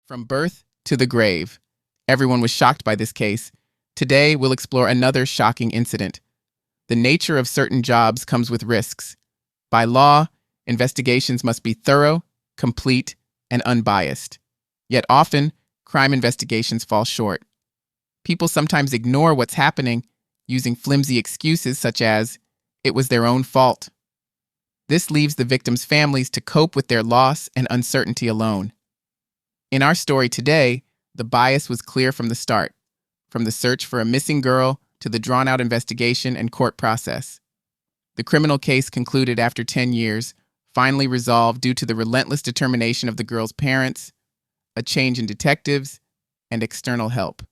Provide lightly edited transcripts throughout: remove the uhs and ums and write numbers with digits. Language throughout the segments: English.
From birth to the grave, everyone was shocked by this case. Today, we'll explore another shocking incident. The nature of certain jobs comes with risks. By law, investigations must be thorough, complete, and unbiased. Yet often, crime investigations fall short. People sometimes ignore what's happening, using flimsy excuses such as, it was their own fault. This leaves the victims' families to cope with their loss and uncertainty alone. In our story today, the bias was clear from the start, from the search for a missing girl to the drawn-out investigation and court process. The criminal case concluded after 10 years, finally resolved due to the relentless determination of the girl's parents, a change in detectives, and external help.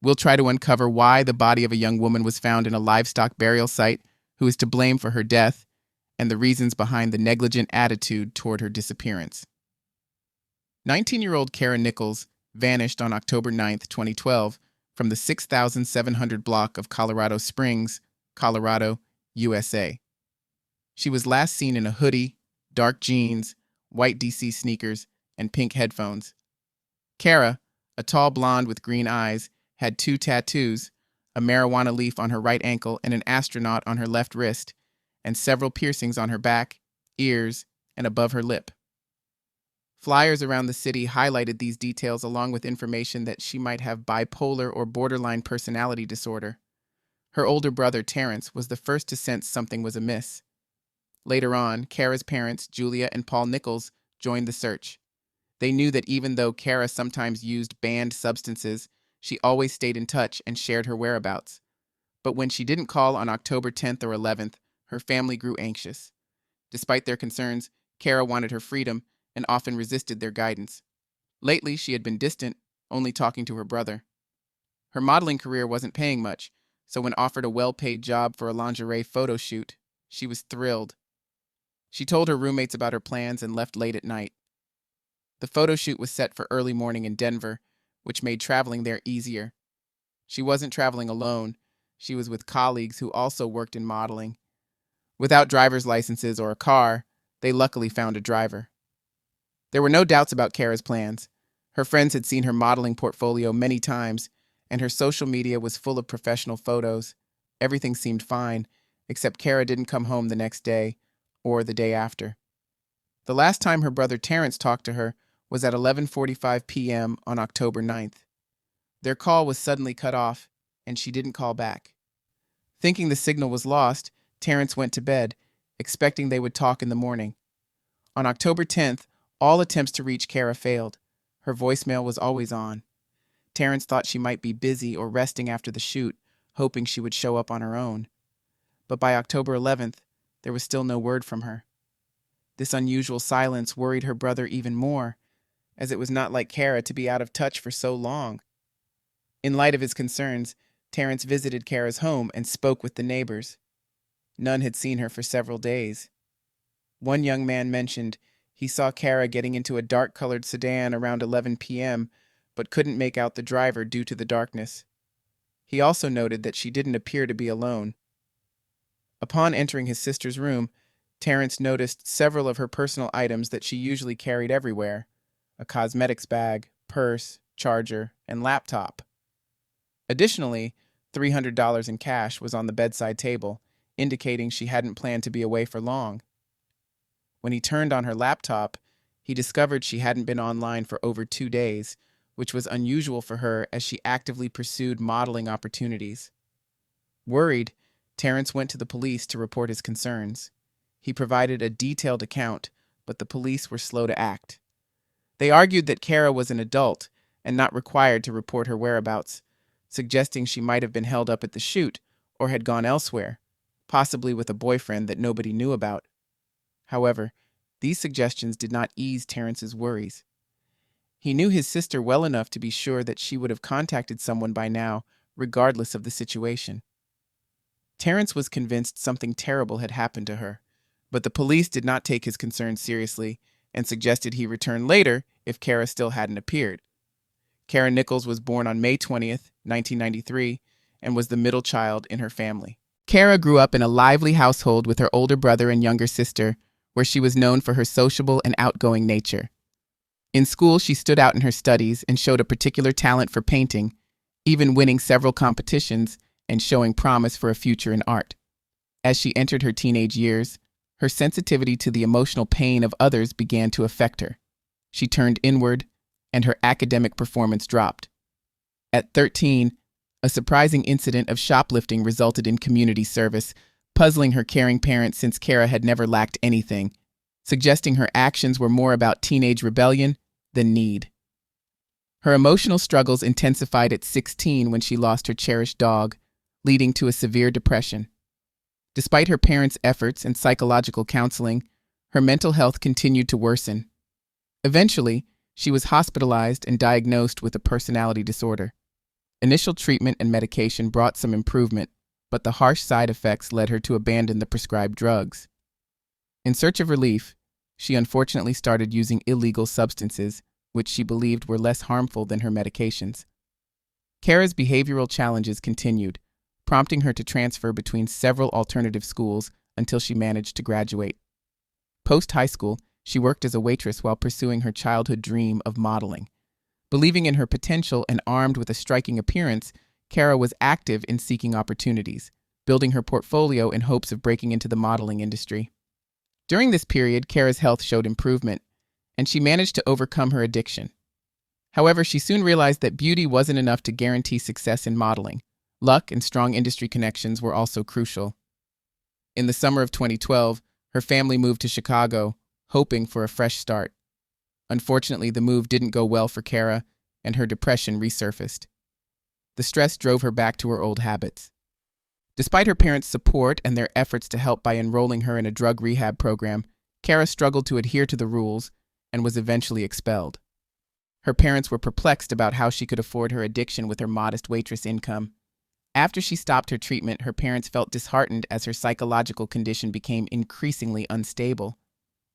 We'll try to uncover why the body of a young woman was found in a livestock burial site, who is to blame for her death, and the reasons behind the negligent attitude toward her disappearance. 19-year-old Kara Nichols vanished on October 9, 2012, from the 6700 block of Colorado Springs, Colorado, USA. She was last seen in a hoodie, dark jeans, white DC sneakers, and pink headphones. Kara, a tall blonde with green eyes, had 2 tattoos, a marijuana leaf on her right ankle and an astronaut on her left wrist, and several piercings on her back, ears, and above her lip. Flyers around the city highlighted these details along with information that she might have bipolar or borderline personality disorder. Her older brother, Terrence, was the first to sense something was amiss. Later on, Kara's parents, Julia and Paul Nichols, joined the search. They knew that even though Kara sometimes used banned substances, she always stayed in touch and shared her whereabouts. But when she didn't call on October 10th or 11th, her family grew anxious. Despite their concerns, Kara wanted her freedom and often resisted their guidance. Lately, she had been distant, only talking to her brother. Her modeling career wasn't paying much, so when offered a well-paid job for a lingerie photo shoot, she was thrilled. She told her roommates about her plans and left late at night. The photo shoot was set for early morning in Denver, which made traveling there easier. She wasn't traveling alone. She was with colleagues who also worked in modeling. Without driver's licenses or a car, they luckily found a driver. There were no doubts about Kara's plans. Her friends had seen her modeling portfolio many times, and her social media was full of professional photos. Everything seemed fine, except Kara didn't come home the next day or the day after. The last time her brother Terrence talked to her was at 11:45 p.m. on October 9th. Their call was suddenly cut off, and she didn't call back. Thinking the signal was lost, Terrence went to bed, expecting they would talk in the morning. On October 10th, all attempts to reach Kara failed. Her voicemail was always on. Terrence thought she might be busy or resting after the shoot, hoping she would show up on her own. But by October 11th, there was still no word from her. This unusual silence worried her brother even more, as it was not like Kara to be out of touch for so long. In light of his concerns, Terrence visited Kara's home and spoke with the neighbors. None had seen her for several days. One young man mentioned he saw Kara getting into a dark-colored sedan around 11 p.m., but couldn't make out the driver due to the darkness. He also noted that she didn't appear to be alone. Upon entering his sister's room, Terrence noticed several of her personal items that she usually carried everywhere: a cosmetics bag, purse, charger, and laptop. Additionally, $300 in cash was on the bedside table, indicating she hadn't planned to be away for long. When he turned on her laptop, he discovered she hadn't been online for over 2 days, which was unusual for her as she actively pursued modeling opportunities. Worried, Terrence went to the police to report his concerns. He provided a detailed account, but the police were slow to act. They argued that Kara was an adult and not required to report her whereabouts, suggesting she might have been held up at the shoot or had gone elsewhere, possibly with a boyfriend that nobody knew about. However, these suggestions did not ease Terrence's worries. He knew his sister well enough to be sure that she would have contacted someone by now, regardless of the situation. Terrence was convinced something terrible had happened to her, but the police did not take his concerns seriously and suggested he return later if Kara still hadn't appeared. Kara Nichols was born on May 20th, 1993, and was the middle child in her family. Kara grew up in a lively household with her older brother and younger sister, where she was known for her sociable and outgoing nature. In school, she stood out in her studies and showed a particular talent for painting, even winning several competitions and showing promise for a future in art. As she entered her teenage years, her sensitivity to the emotional pain of others began to affect her. She turned inward, and her academic performance dropped. At 13, a surprising incident of shoplifting resulted in community service, puzzling her caring parents since Kara had never lacked anything, suggesting her actions were more about teenage rebellion than need. Her emotional struggles intensified at 16 when she lost her cherished dog, leading to a severe depression. Despite her parents' efforts and psychological counseling, her mental health continued to worsen. Eventually, she was hospitalized and diagnosed with a personality disorder. Initial treatment and medication brought some improvement, but the harsh side effects led her to abandon the prescribed drugs. In search of relief, she unfortunately started using illegal substances, which she believed were less harmful than her medications. Kara's behavioral challenges continued, prompting her to transfer between several alternative schools until she managed to graduate. Post-high school, she worked as a waitress while pursuing her childhood dream of modeling. Believing in her potential and armed with a striking appearance, Kara was active in seeking opportunities, building her portfolio in hopes of breaking into the modeling industry. During this period, Kara's health showed improvement, and she managed to overcome her addiction. However, she soon realized that beauty wasn't enough to guarantee success in modeling. Luck and strong industry connections were also crucial. In the summer of 2012, her family moved to Chicago, hoping for a fresh start. Unfortunately, the move didn't go well for Kara, and her depression resurfaced. The stress drove her back to her old habits. Despite her parents' support and their efforts to help by enrolling her in a drug rehab program, Kara struggled to adhere to the rules and was eventually expelled. Her parents were perplexed about how she could afford her addiction with her modest waitress income. After she stopped her treatment, her parents felt disheartened as her psychological condition became increasingly unstable.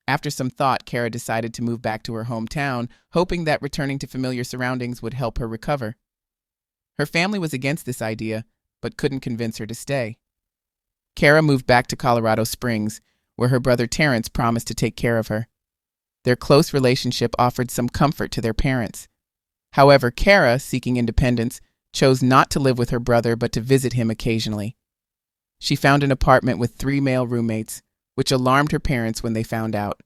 After some thought, Kara decided to move back to her hometown, hoping that returning to familiar surroundings would help her recover. Her family was against this idea, but couldn't convince her to stay. Kara moved back to Colorado Springs, where her brother Terrence promised to take care of her. Their close relationship offered some comfort to their parents. However, Kara, seeking independence, chose not to live with her brother but to visit him occasionally. She found an apartment with 3 male roommates, which alarmed her parents when they found out.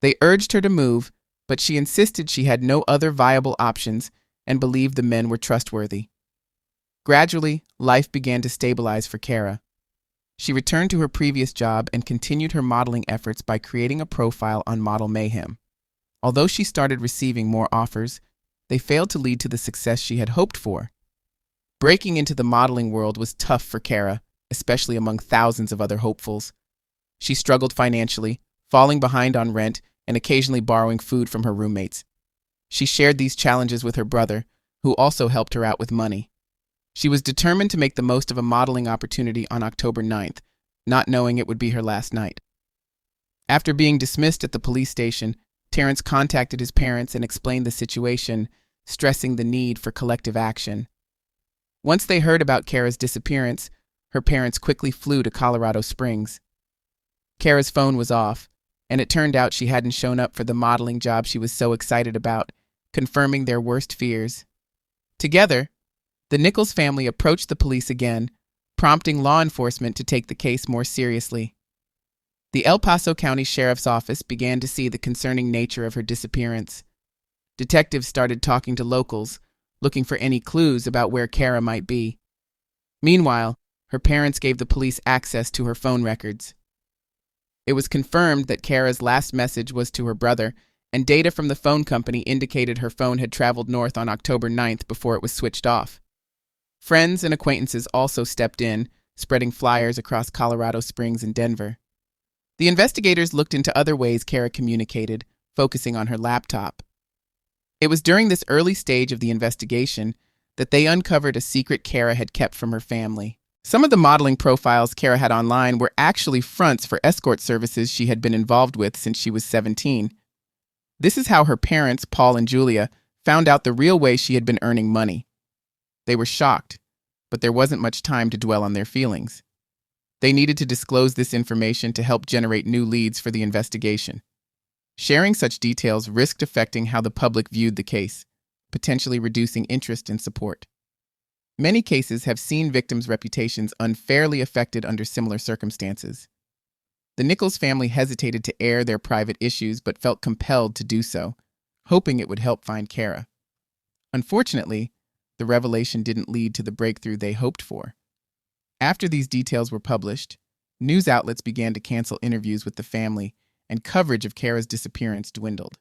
They urged her to move, but she insisted she had no other viable options and believed the men were trustworthy. Gradually, life began to stabilize for Kara. She returned to her previous job and continued her modeling efforts by creating a profile on Model Mayhem. Although she started receiving more offers, they failed to lead to the success she had hoped for. Breaking into the modeling world was tough for Kara, especially among thousands of other hopefuls. She struggled financially, falling behind on rent and occasionally borrowing food from her roommates. She shared these challenges with her brother, who also helped her out with money. She was determined to make the most of a modeling opportunity on October 9th, not knowing it would be her last night. After being dismissed at the police station, Terrence contacted his parents and explained the situation, stressing the need for collective action. Once they heard about Kara's disappearance, her parents quickly flew to Colorado Springs. Kara's phone was off, and it turned out she hadn't shown up for the modeling job she was so excited about, confirming their worst fears. Together, the Nichols family approached the police again, prompting law enforcement to take the case more seriously. The El Paso County Sheriff's Office began to see the concerning nature of her disappearance. Detectives started talking to locals, looking for any clues about where Kara might be. Meanwhile, her parents gave the police access to her phone records. It was confirmed that Kara's last message was to her brother, and data from the phone company indicated her phone had traveled north on October 9th before it was switched off. Friends and acquaintances also stepped in, spreading flyers across Colorado Springs and Denver. The investigators looked into other ways Kara communicated, focusing on her laptop. It was during this early stage of the investigation that they uncovered a secret Kara had kept from her family. Some of the modeling profiles Kara had online were actually fronts for escort services she had been involved with since she was 17. This is how her parents, Paul and Julia, found out the real way she had been earning money. They were shocked, but there wasn't much time to dwell on their feelings. They needed to disclose this information to help generate new leads for the investigation. Sharing such details risked affecting how the public viewed the case, potentially reducing interest and support. Many cases have seen victims' reputations unfairly affected under similar circumstances. The Nichols family hesitated to air their private issues but felt compelled to do so, hoping it would help find Kara. Unfortunately, the revelation didn't lead to the breakthrough they hoped for. After these details were published, news outlets began to cancel interviews with the family, and coverage of Kara's disappearance dwindled.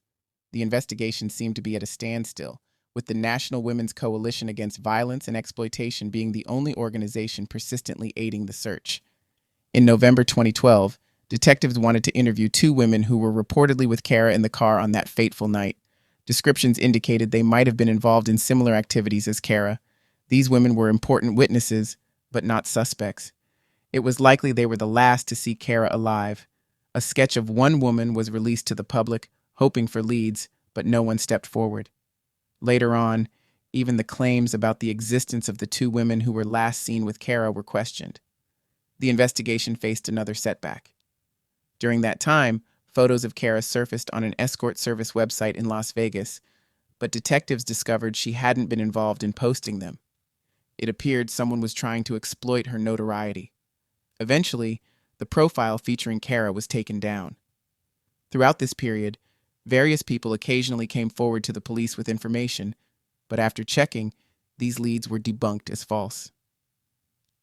The investigation seemed to be at a standstill, with the National Women's Coalition Against Violence and Exploitation being the only organization persistently aiding the search. In November 2012, detectives wanted to interview two women who were reportedly with Kara in the car on that fateful night. Descriptions indicated they might have been involved in similar activities as Kara. These women were important witnesses, but not suspects. It was likely they were the last to see Kara alive. A sketch of one woman was released to the public, hoping for leads, but no one stepped forward. Later on, even the claims about the existence of the two women who were last seen with Kara were questioned. The investigation faced another setback. During that time, photos of Kara surfaced on an escort service website in Las Vegas, but detectives discovered she hadn't been involved in posting them. It appeared someone was trying to exploit her notoriety. Eventually, the profile featuring Kara was taken down. Throughout this period, various people occasionally came forward to the police with information, but after checking, these leads were debunked as false.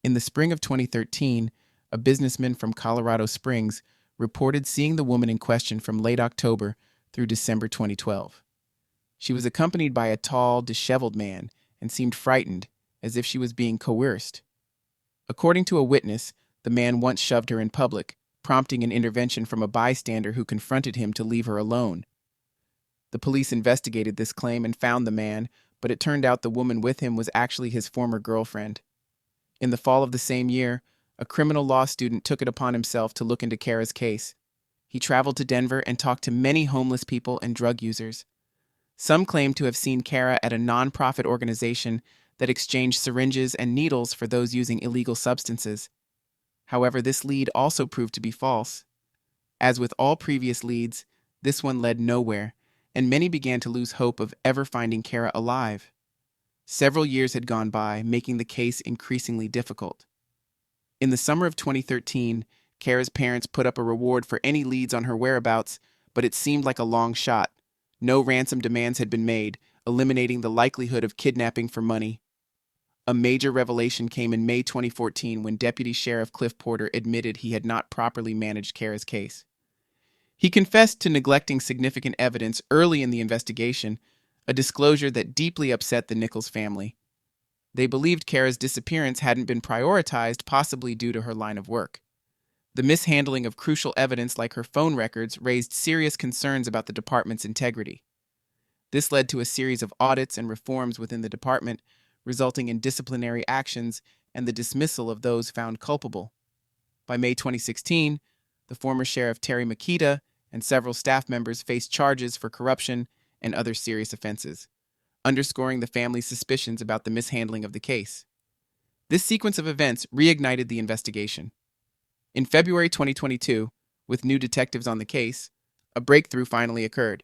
In the spring of 2013, a businessman from Colorado Springs reported seeing the woman in question from late October through December 2012. She was accompanied by a tall, disheveled man and seemed frightened, as if she was being coerced. According to a witness, the man once shoved her in public, prompting an intervention from a bystander who confronted him to leave her alone. The police investigated this claim and found the man, but it turned out the woman with him was actually his former girlfriend. In the fall of the same year, a criminal law student took it upon himself to look into Kara's case. He traveled to Denver and talked to many homeless people and drug users. Some claimed to have seen Kara at a nonprofit organization that exchanged syringes and needles for those using illegal substances. However, this lead also proved to be false. As with all previous leads, this one led nowhere, and many began to lose hope of ever finding Kara alive. Several years had gone by, making the case increasingly difficult. In the summer of 2013, Kara's parents put up a reward for any leads on her whereabouts, but it seemed like a long shot. No ransom demands had been made, eliminating the likelihood of kidnapping for money. A major revelation came in May 2014 when Deputy Sheriff Cliff Porter admitted he had not properly managed Kara's case. He confessed to neglecting significant evidence early in the investigation, a disclosure that deeply upset the Nichols family. They believed Kara's disappearance hadn't been prioritized, possibly due to her line of work. The mishandling of crucial evidence like her phone records raised serious concerns about the department's integrity. This led to a series of audits and reforms within the department, resulting in disciplinary actions and the dismissal of those found culpable. By May 2016, the former sheriff Terry Makita and several staff members faced charges for corruption and other serious offenses, underscoring the family's suspicions about the mishandling of the case. This sequence of events reignited the investigation. In February 2022, with new detectives on the case, a breakthrough finally occurred.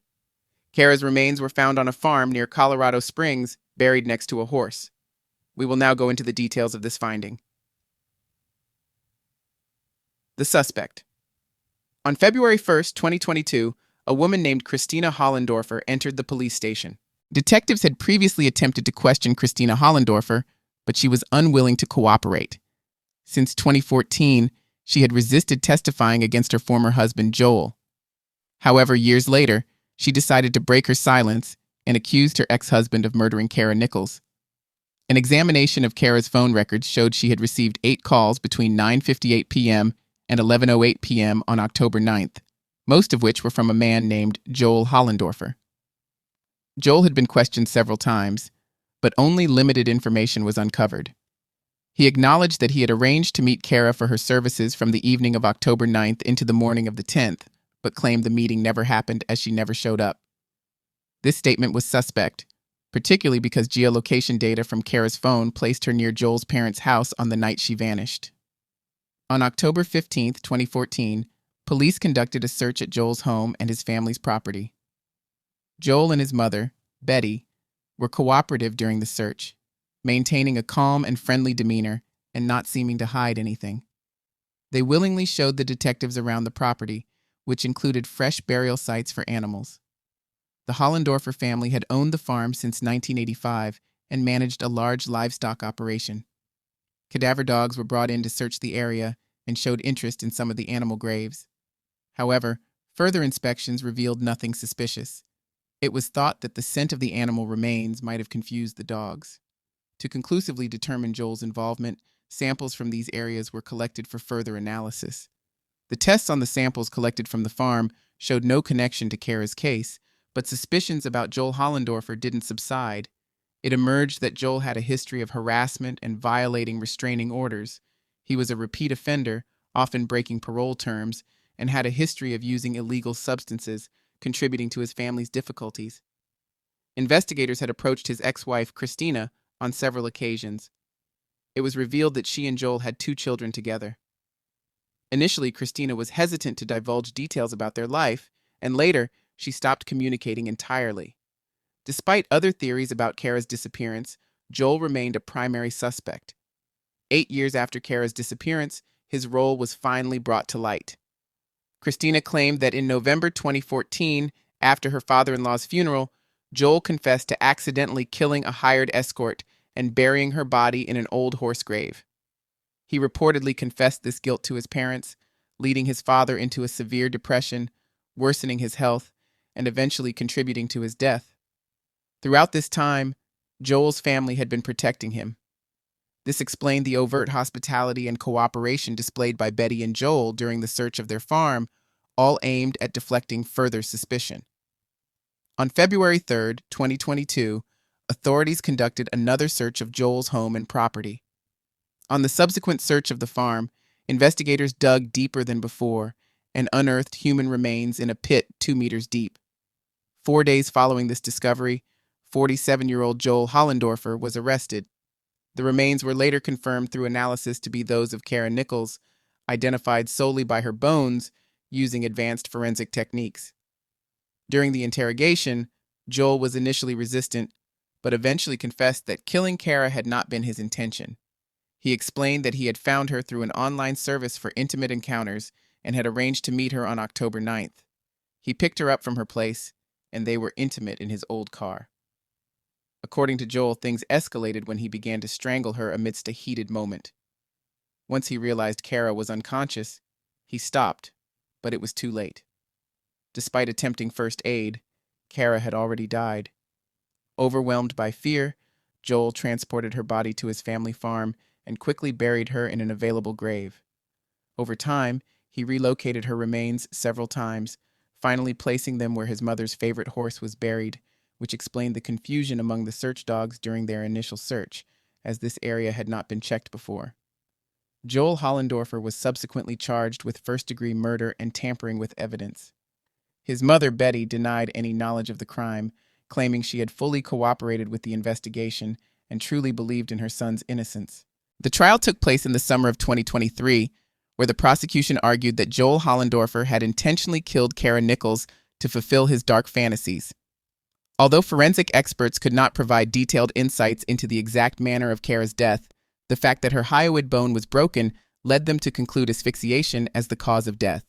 Kara's remains were found on a farm near Colorado Springs, buried next to a horse. We will now go into the details of this finding. The suspect. On February 1st, 2022, a woman named Christina Hollendorfer entered the police station. Detectives had previously attempted to question Christina Hollendorfer, but she was unwilling to cooperate. Since 2014, she had resisted testifying against her former husband, Joel. However, years later, she decided to break her silence and accused her ex-husband of murdering Kara Nichols. An examination of Kara's phone records showed she had received 8 calls between 9:58 p.m. and 11:08 p.m. on October 9th, most of which were from a man named Joel Hollendorfer. Joel had been questioned several times, but only limited information was uncovered. He acknowledged that he had arranged to meet Kara for her services from the evening of October 9th into the morning of the 10th, but claimed the meeting never happened as she never showed up. This statement was suspect, particularly because geolocation data from Kara's phone placed her near Joel's parents' house on the night she vanished. On October 15, 2014, Police conducted a search at Joel's home and his family's property. Joel and his mother, Betty, were cooperative during the search, maintaining a calm and friendly demeanor and not seeming to hide anything. They willingly showed the detectives around the property, which included fresh burial sites for animals. The Hollendorfer family had owned the farm since 1985 and managed a large livestock operation. Cadaver dogs were brought in to search the area and showed interest in some of the animal graves. However, further inspections revealed nothing suspicious. It was thought that the scent of the animal remains might have confused the dogs. To conclusively determine Joel's involvement, samples from these areas were collected for further analysis. The tests on the samples collected from the farm showed no connection to Kara's case, but suspicions about Joel Hollendorfer didn't subside. It emerged that Joel had a history of harassment and violating restraining orders. He was a repeat offender, often breaking parole terms, and had a history of using illegal substances, contributing to his family's difficulties. Investigators had approached his ex-wife, Christina, on several occasions. It was revealed that she and Joel had 2 children together. Initially, Christina was hesitant to divulge details about their life, and later, she stopped communicating entirely. Despite other theories about Kara's disappearance, Joel remained a primary suspect. 8 years after Kara's disappearance, his role was finally brought to light. Christina claimed that in November 2014, after her father-in-law's funeral, Joel confessed to accidentally killing a hired escort and burying her body in an old horse grave. He reportedly confessed this guilt to his parents, leading his father into a severe depression, worsening his health, and eventually contributing to his death. Throughout this time, Joel's family had been protecting him. This explained the overt hospitality and cooperation displayed by Betty and Joel during the search of their farm, all aimed at deflecting further suspicion. On February 3, 2022, authorities conducted another search of Joel's home and property. On the subsequent search of the farm, investigators dug deeper than before and unearthed human remains in a pit 2 meters deep. 4 days following this discovery, 47-year-old Joel Hollendorfer was arrested. The remains were later confirmed through analysis to be those of Kara Nichols, identified solely by her bones using advanced forensic techniques. During the interrogation, Joel was initially resistant, but eventually confessed that killing Kara had not been his intention. He explained that he had found her through an online service for intimate encounters and had arranged to meet her on October 9th. He picked her up from her place, and they were intimate in his old car. According to Joel, things escalated when he began to strangle her amidst a heated moment. Once he realized Kara was unconscious, he stopped, but it was too late. Despite attempting first aid, Kara had already died. Overwhelmed by fear, Joel transported her body to his family farm and quickly buried her in an available grave. Over time, he relocated her remains several times, finally placing them where his mother's favorite horse was buried, which explained the confusion among the search dogs during their initial search, as this area had not been checked before. Joel Hollendorfer was subsequently charged with first-degree murder and tampering with evidence. His mother, Betty, denied any knowledge of the crime, claiming she had fully cooperated with the investigation and truly believed in her son's innocence. The trial took place in the summer of 2023, where the prosecution argued that Joel Hollendorfer had intentionally killed Kara Nichols to fulfill his dark fantasies. Although forensic experts could not provide detailed insights into the exact manner of Kara's death, the fact that her hyoid bone was broken led them to conclude asphyxiation as the cause of death.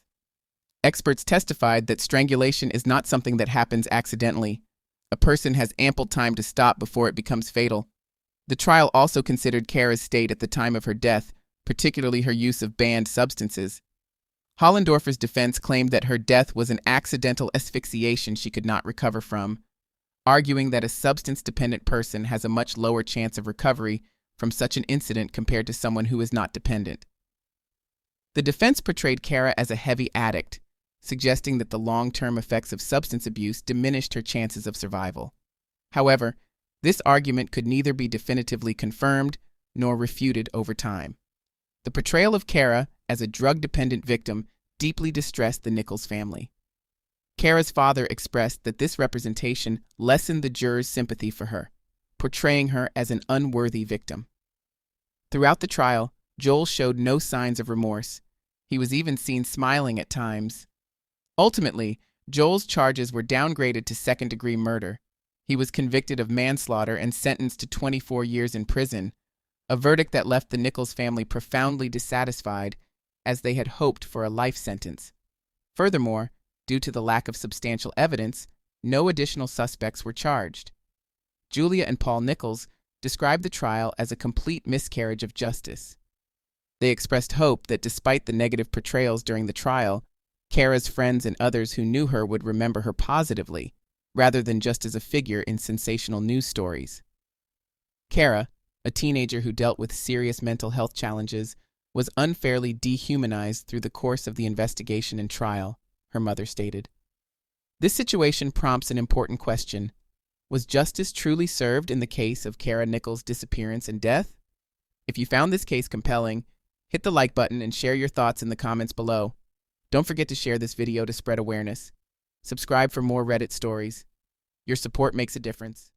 Experts testified that strangulation is not something that happens accidentally. A person has ample time to stop before it becomes fatal. The trial also considered Kara's state at the time of her death, particularly her use of banned substances. Hollendorfer's defense claimed that her death was an accidental asphyxiation she could not recover from, arguing that a substance-dependent person has a much lower chance of recovery from such an incident compared to someone who is not dependent. The defense portrayed Kara as a heavy addict, suggesting that the long-term effects of substance abuse diminished her chances of survival. However, this argument could neither be definitively confirmed nor refuted over time. The portrayal of Kara as a drug-dependent victim deeply distressed the Nichols family. Kara's father expressed that this representation lessened the jurors' sympathy for her, portraying her as an unworthy victim. Throughout the trial, Joel showed no signs of remorse. He was even seen smiling at times. Ultimately, Joel's charges were downgraded to second-degree murder. He was convicted of manslaughter and sentenced to 24 years in prison, a verdict that left the Nichols family profoundly dissatisfied, as they had hoped for a life sentence. Furthermore, due to the lack of substantial evidence, no additional suspects were charged. Julia and Paul Nichols described the trial as a complete miscarriage of justice. They expressed hope that despite the negative portrayals during the trial, Kara's friends and others who knew her would remember her positively, rather than just as a figure in sensational news stories. Kara, a teenager who dealt with serious mental health challenges, was unfairly dehumanized through the course of the investigation and trial, her mother stated. This situation prompts an important question. Was justice truly served in the case of Kara Nichols' disappearance and death? If you found this case compelling, hit the like button and share your thoughts in the comments below. Don't forget to share this video to spread awareness. Subscribe for more Reddit stories. Your support makes a difference.